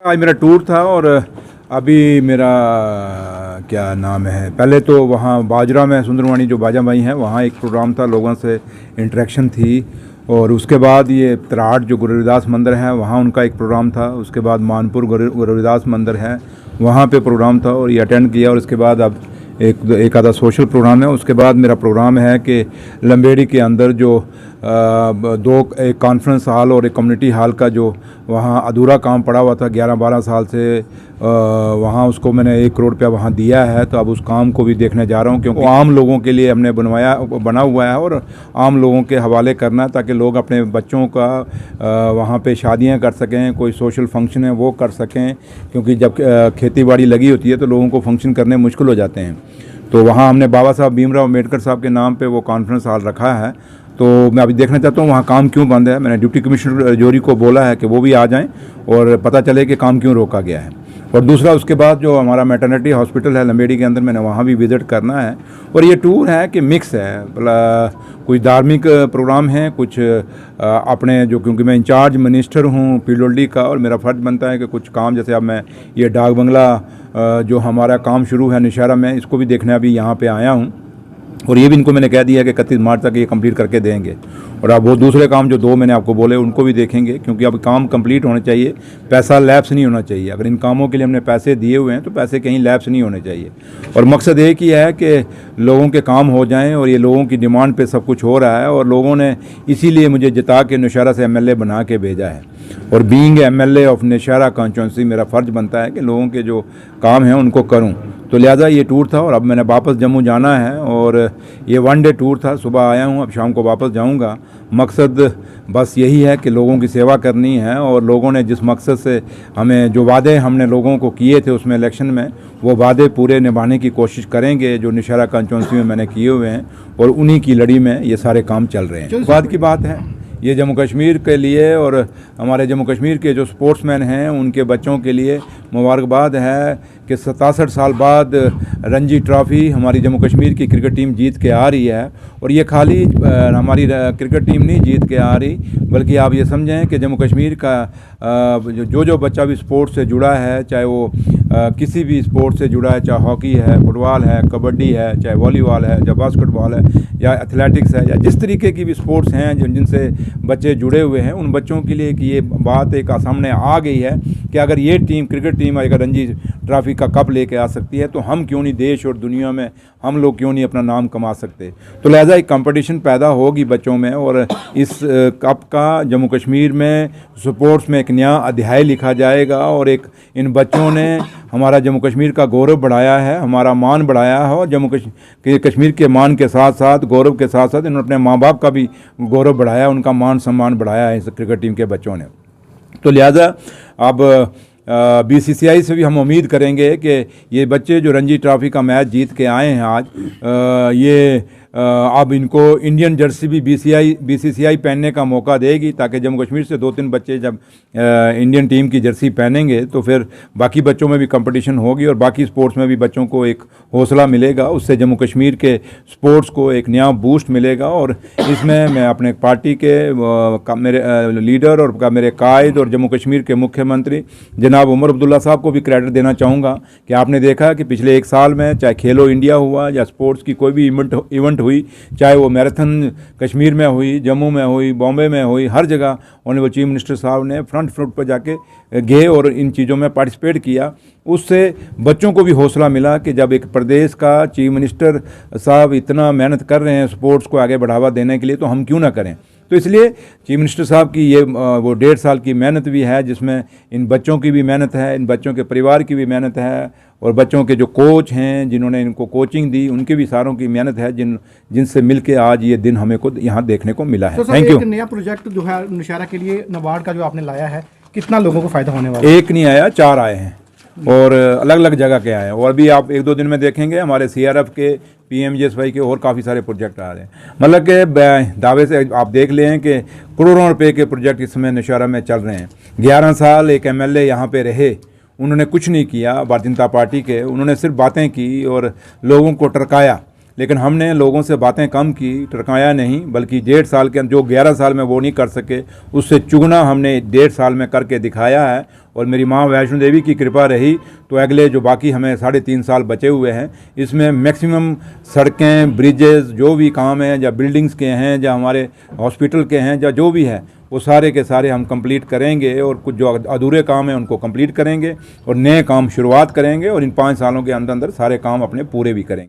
आज मेरा टूर था और अभी मेरा क्या नाम है, पहले तो वहाँ बाजरा में सुंदरवानी जो बाजा भाई हैं वहाँ एक प्रोग्राम था, लोगों से इंटरेक्शन थी। और उसके बाद ये तराट जो गुरु रविदास मंदिर है वहाँ उनका एक प्रोग्राम था। उसके बाद मानपुर गुरु रविदास मंदिर है वहाँ पे प्रोग्राम था और ये अटेंड किया। और उसके बाद अब एक आधा सोशल प्रोग्राम है। उसके बाद मेरा प्रोग्राम है कि लंबेड़ी के अंदर जो एक कॉन्फ्रेंस हॉल और एक कम्युनिटी हॉल का जो वहाँ अधूरा काम पड़ा हुआ था 11-12 साल से, वहाँ उसको मैंने 1 करोड़ रुपया वहाँ दिया है। तो अब उस काम को भी देखने जा रहा हूँ, क्योंकि आम लोगों के लिए हमने बना हुआ है और आम लोगों के हवाले करना है ताकि लोग अपने बच्चों का वहाँ पे शादियाँ कर सकें, कोई सोशल फंक्शन है वो कर सकें। क्योंकि जब खेती बाड़ी लगी होती है तो लोगों को फंक्शन करने मुश्किल हो जाते हैं। तो वहाँ हमने बाबा साहब भीमराव अम्बेडकर साहब के नाम पे वो कॉन्फ्रेंस हॉल रखा है। तो मैं अभी देखना चाहता हूँ वहाँ काम क्यों बंद है। मैंने डिप्टी कमिश्नर जोरी को बोला है कि वो भी आ जाएं और पता चले कि काम क्यों रोका गया है। और दूसरा, उसके बाद जो हमारा मैटरनिटी हॉस्पिटल है लंबेड़ी के अंदर, मैंने वहाँ भी विज़िट करना है। और ये टूर है कि मिक्स है, कुछ धार्मिक प्रोग्राम हैं, कुछ अपने जो, क्योंकि मैं इंचार्ज मिनिस्टर हूँ पीडब्ल्यूडी का और मेरा फ़र्ज़ बनता है कि कुछ काम, जैसे अब मैं ये डाक बंगला जो हमारा काम शुरू है नौशहरा में, इसको भी देखने अभी यहाँ पे आया हूँ। और ये भी इनको मैंने कह दिया कि 31 मार्च तक ये कंप्लीट करके देंगे। और अब वो दूसरे काम जो 2 मैंने आपको बोले उनको भी देखेंगे, क्योंकि अब काम कंप्लीट होने चाहिए, पैसा लैप्स नहीं होना चाहिए। अगर इन कामों के लिए हमने पैसे दिए हुए हैं तो पैसे कहीं लैप्स नहीं होने चाहिए। और मकसद एक ही है कि लोगों के काम हो जाएं, और ये लोगों की डिमांड पे सब कुछ हो रहा है। और लोगों ने इसीलिए मुझे जिता के नौशहरा से MLA बना के भेजा है। और being MLA of Nowshera constituency मेरा फ़र्ज़ बनता है कि लोगों के जो काम हैं उनको करूं। तो लिहाजा ये टूर था और अब मैंने वापस जम्मू जाना है। और ये 1 डे टूर था, सुबह आया हूँ, अब शाम को वापस जाऊँगा। मकसद बस यही है कि लोगों की सेवा करनी है। और लोगों ने जिस मकसद से हमें, जो वादे हमने लोगों को किए थे उसमें इलेक्शन में, वो वादे पूरे निभाने की कोशिश करेंगे जो नौशहरा कॉन्स्टिट्यूंसी में मैंने किए हुए हैं। और उन्हीं की लड़ी में ये सारे काम चल रहे हैं। बाद की बात है ये जम्मू कश्मीर के लिए, और हमारे जम्मू कश्मीर के जो स्पोर्ट्समैन हैं उनके बच्चों के लिए मुबारकबाद है कि 67 साल बाद रणजी ट्रॉफ़ी हमारी जम्मू कश्मीर की क्रिकेट टीम जीत के आ रही है। और ये खाली हमारी क्रिकेट टीम नहीं जीत के आ रही, बल्कि आप ये समझें कि जम्मू कश्मीर का जो बच्चा भी स्पोर्ट्स से जुड़ा है, चाहे वो किसी भी स्पोर्ट्स से जुड़ा है, चाहे हॉकी है, फुटबॉल है, कबड्डी है, चाहे वॉलीबॉल है, चाहे बास्केटबॉल है, या एथलेटिक्स है, या जिस तरीके की भी स्पोर्ट्स हैं जिनसे बच्चे जुड़े हुए हैं, उन बच्चों के लिए कि ये बात एक सामने आ गई है कि अगर ये टीम, क्रिकेट टीम अगर रणजी ट्रॉफ़ी का कप लेके आ सकती है तो हम क्यों नहीं, देश और दुनिया में हम लोग क्यों नहीं अपना नाम कमा सकते। तो लिहाजा एक कंपटीशन पैदा होगी बच्चों में। और इस कप का जम्मू कश्मीर में स्पोर्ट्स में एक नया अध्याय लिखा जाएगा। और एक इन बच्चों ने हमारा जम्मू कश्मीर का गौरव बढ़ाया है, हमारा मान बढ़ाया है। और जम्मू कश्मीर के मान के साथ साथ, गौरव के साथ साथ, इन्होंने अपने माँ बाप का भी गौरव बढ़ाया, उनका मान सम्मान बढ़ाया है इस क्रिकेट टीम के बच्चों ने। तो लिहाजा अब BCCI से भी हम उम्मीद करेंगे कि ये बच्चे जो रणजी ट्रॉफ़ी का मैच जीत के आए हैं आज, ये अब इनको इंडियन जर्सी भी BCCI पहनने का मौका देगी, ताकि जम्मू कश्मीर से 2-3 बच्चे जब इंडियन टीम की जर्सी पहनेंगे तो फिर बाकी बच्चों में भी कंपटीशन होगी और बाकी स्पोर्ट्स में भी बच्चों को एक हौसला मिलेगा। उससे जम्मू कश्मीर के स्पोर्ट्स को एक नया बूस्ट मिलेगा। और इसमें मैं अपने पार्टी के मेरे लीडर और मेरे कायद और जम्मू कश्मीर के मुख्यमंत्री जनाब उमर अब्दुल्ला साहब को भी क्रेडिट देना चाहूँगा कि आपने देखा कि पिछले 1 साल में चाहे खेलो इंडिया हुआ या स्पोर्ट्स की कोई भी इवेंट हुई, चाहे वो मैराथन कश्मीर में हुई, जम्मू में हुई, बॉम्बे में हुई, हर जगह ऑनरेबल चीफ मिनिस्टर साहब ने फ्रंट पर जाके गए और इन चीज़ों में पार्टिसिपेट किया। उससे बच्चों को भी हौसला मिला कि जब एक प्रदेश का चीफ मिनिस्टर साहब इतना मेहनत कर रहे हैं स्पोर्ट्स को आगे बढ़ावा देने के लिए, तो हम क्यों ना करें। तो इसलिए चीफ मिनिस्टर साहब की ये वो 1.5 साल की मेहनत भी है, जिसमें इन बच्चों की भी मेहनत है, इन बच्चों के परिवार की भी मेहनत है, और बच्चों के जो कोच हैं जिन्होंने इनको कोचिंग दी उनके भी सारों की मेहनत है, जिनसे मिलके आज ये दिन हमें को यहाँ देखने को मिला है। तो थैंक यू। नया प्रोजेक्ट जो है नौशहरा के लिए नाबार्ड का जो आपने लाया है, कितना लोगों को फ़ायदा होने वाला है? एक नहीं आया, 4 आए हैं और अलग अलग जगह के आए हैं। और अभी आप 1-2 दिन में देखेंगे हमारे CRF के, PMGSY के और काफ़ी सारे प्रोजेक्ट आ रहे हैं। मतलब कि दावे से आप देख लें कि करोड़ों रुपए के प्रोजेक्ट इस समय नौशहरा में चल रहे हैं। 11 साल एक MLA यहाँ पे रहे, उन्होंने कुछ नहीं किया भारतीय जनता पार्टी के, उन्होंने सिर्फ बातें की और लोगों को टरकाया। लेकिन हमने लोगों से बातें कम की, टरकाया नहीं, बल्कि 1.5 साल के जो 11 साल में वो नहीं कर सके उससे चुगना हमने 1.5 साल में करके दिखाया है। और मेरी माँ वैष्णो देवी की कृपा रही तो अगले जो बाकी हमें 3.5 साल बचे हुए हैं इसमें मैक्सिमम सड़कें, ब्रिजेस, जो भी काम हैं, या बिल्डिंग्स के हैं, या हमारे हॉस्पिटल के हैं, या जो भी है वो सारे के सारे हम कंप्लीट करेंगे। और कुछ जो अधूरे काम हैं उनको कंप्लीट करेंगे और नए काम शुरुआत करेंगे और इन 5 सालों के अंदर अंदर सारे काम अपने पूरे भी करेंगे।